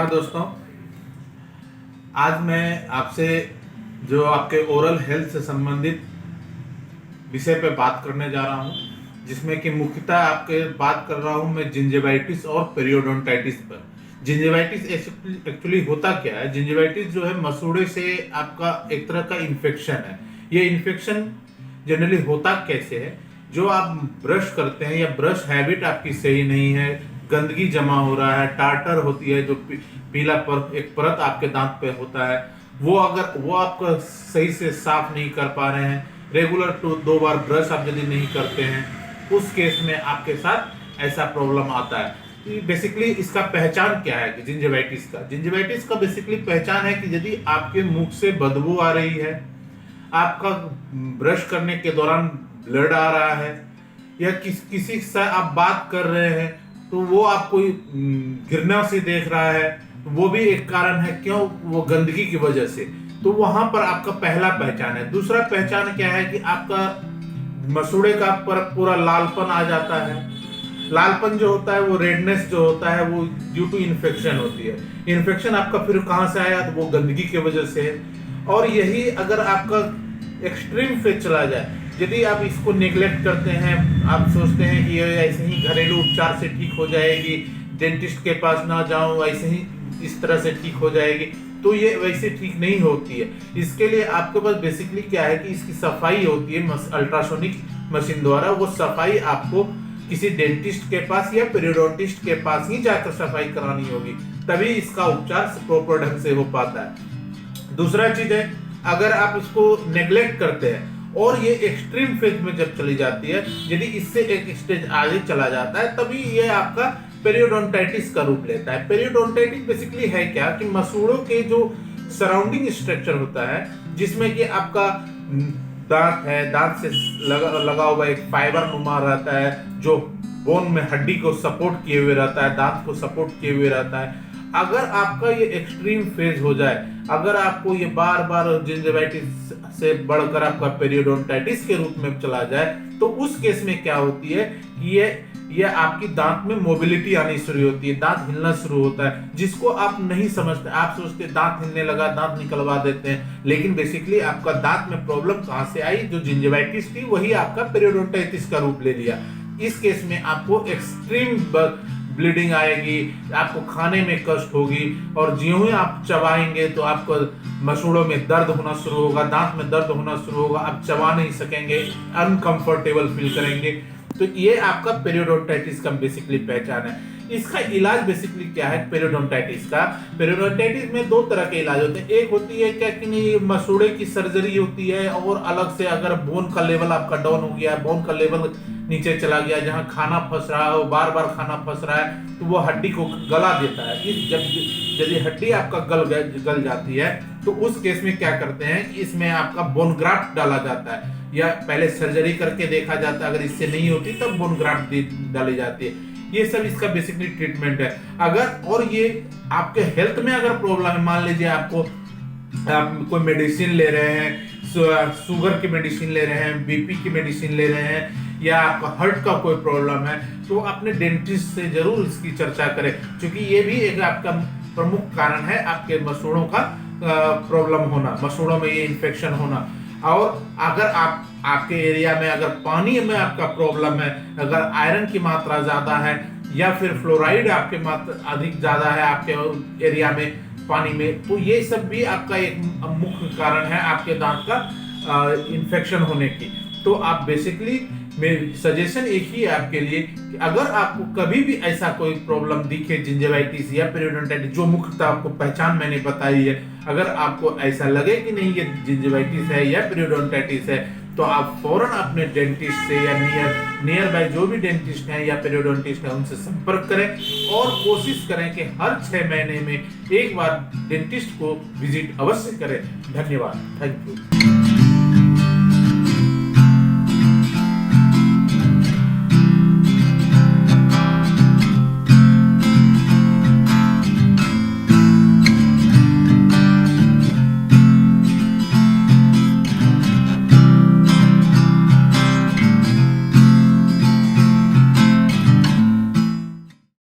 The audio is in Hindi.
नमस्कार दोस्तों। आज मैं आपसे जो आपके ओरल हेल्थ से संबंधित विषय पे बात करने जा रहा हूँ, जिसमें कि मुख्यतः आपके बात कर रहा हूँ मैं जिंजिवाइटिस और पेरियोडोंटाइटिस पर। जिंजिवाइटिस एक्चुअली होता क्या है? जिंजिवाइटिस जो है मसूड़े से आपका एक तरह का इन्फेक्शन है। ये इन्फेक्शन जनरली होता कैसे है? जो आप ब्रश करते हैं या ब्रश हैबिट आपकी सही नहीं है, गंदगी जमा हो रहा है, टार्टर होती है, जो पीला एक परत आपके दांत पे होता है, वो अगर वो आपका सही से साफ नहीं कर पा रहे हैं, रेगुलर 2 बार ब्रश आप यदि नहीं करते हैं, उस केस में आपके साथ ऐसा प्रॉब्लम आता है। बेसिकली इसका पहचान क्या है जिंजिवाइटिस का बेसिकली पहचान है कि यदि आपके मुख से बदबू आ रही है, आपका ब्रश करने के दौरान ब्लड आ रहा है, या किसी से आप बात कर रहे हैं तो वो आपको घृणा से देख रहा है, वो भी एक कारण है। क्यों? वो गंदगी की वजह से। तो वहां पर आपका पहला पहचान है। दूसरा पहचान क्या है कि आपका मसूड़े का पर पूरा लालपन आ जाता है। लालपन जो होता है, वो रेडनेस जो होता है, वो ड्यू टू इन्फेक्शन होती है। इन्फेक्शन आपका फिर कहां से आया? तो वो गंदगी की वजह से है। और यही अगर आपका एक्सट्रीम फेज चला जाए, यदि आप इसको नेग्लेक्ट करते हैं, आप सोचते हैं कि ये ऐसे ही घरेलू उपचार से ठीक हो जाएगी, डेंटिस्ट के पास ना जाऊं, ऐसे ही इस तरह से ठीक हो जाएगी, तो ये वैसे ठीक नहीं होती है। इसके लिए आपके पास बेसिकली क्या है कि इसकी सफाई होती है अल्ट्रासोनिक मशीन द्वारा। वो सफाई आपको किसी डेंटिस्ट के पास या पेरियोडोंटिस्ट के पास ही जाकर सफाई करानी होगी, तभी इसका उपचार प्रॉपर ढंग से हो पाता है। दूसरा चीज है, अगर आप इसको नेग्लेक्ट करते हैं और ये एक्सट्रीम फेज में जब चली जाती है, यदि इससे एक स्टेज आगे चला जाता है, तभी ये आपका पेरियोडोंटाइटिस का रूप लेता है। पेरियोडोंटाइटिस बेसिकली है क्या कि मसूड़ों के जो सराउंडिंग स्ट्रक्चर होता है, जिसमें कि आपका दांत है, दांत से लगा हुआ एक फाइबर नुमा रहता है, जो बोन में हड्डी को सपोर्ट किए हुए रहता है, दांत को सपोर्ट किए हुए रहता है। अगर आपका ये एक्सट्रीम फेज हो जाए, अगर आपको ये बार बार जिंजिवाइटिस से बढ़कर आपका पेरियोडोंटाइटिस के रूप में चला जाए, तो उस केस में क्या होती है कि ये आपकी दांत में मोबिलिटी आनी शुरू होती है, दांत हिलना शुरू होता है, जिसको आप नहीं समझते। आप सोचते दांत हिलने लगा, दांत निकलवा देते हैं, लेकिन बेसिकली आपका दांत में प्रॉब्लम कहां से आई? जो जिंजिवाइटिस थी वही आपका पेरियोडोंटाइटिस का रूप ले लिया। इस केस में आपको एक्सट्रीम ब्लीडिंग आएगी, आपको खाने में कष्ट होगी, और ज्यों ही आप चबाएंगे तो आपको मसूड़ों में दर्द होना शुरू होगा, दांत में दर्द होना शुरू होगा, आप चबा नहीं सकेंगे, अनकंफर्टेबल फील करेंगे। तो ये आपका पेरियोडोंटाइटिस का बेसिकली पहचान है। इसका इलाज बेसिकली क्या है? पेरियोडोंटाइटिस में 2 तरह के इलाज होते हैं। एक होती है क्या कि नहीं, मसूड़े की सर्जरी होती है, और अलग से अगर बोन का लेवल आपका डाउन हो गया, बोन का लेवल नीचे चला गया, जहां खाना फंस रहा है, बार बार खाना फंस रहा है, तो वो हड्डी को गला देता है। यदि हड्डी आपका गल जाती है, तो उस केस में क्या करते हैं, इसमें आपका बोन ग्राफ्ट डाला जाता है, या पहले सर्जरी करके देखा जाता है, अगर इससे नहीं होती तब बोन ग्राफ्ट डाली जाती है। ये सब इसका बेसिकली ट्रीटमेंट है। अगर और ये आपके हेल्थ में अगर प्रॉब्लम है, मान लीजिए आप कोई मेडिसिन ले रहे हैं, शुगर की मेडिसिन ले रहे हैं, बीपी की मेडिसिन ले रहे हैं, या आपका हार्ट का कोई प्रॉब्लम है, तो अपने डेंटिस्ट से जरूर इसकी चर्चा करें, क्योंकि ये भी एक आपका प्रमुख कारण है आपके मसूड़ों का प्रॉब्लम होना, मसूड़ों में ये इन्फेक्शन होना। और अगर आपके एरिया में अगर पानी में आपका प्रॉब्लम है, अगर आयरन की मात्रा ज्यादा है, या फिर फ्लोराइड आपके मात्रा अधिक ज्यादा है आपके एरिया में पानी में, तो ये सब भी आपका एक मुख्य कारण है आपके दांत का इन्फेक्शन होने की। तो आप बेसिकली मेरी सजेशन एक ही है आपके लिए कि अगर आपको कभी भी ऐसा कोई प्रॉब्लम दिखे, जिंजिवाइटिस या पेरियोडोंटाइटिस, जो मुख्यतः आपको पहचान मैंने बताई है, अगर आपको ऐसा लगे कि नहीं ये जिंजिवाइटिस है या पेरियोडोंटाइटिस है, तो आप फौरन अपने डेंटिस्ट से या नियर बाय जो भी डेंटिस्ट हैं या पेरियोडोंटिस्ट हैं उनसे संपर्क करें, और कोशिश करें कि हर 6 महीने में एक बार डेंटिस्ट को विजिट अवश्य करें। धन्यवाद। Thank you.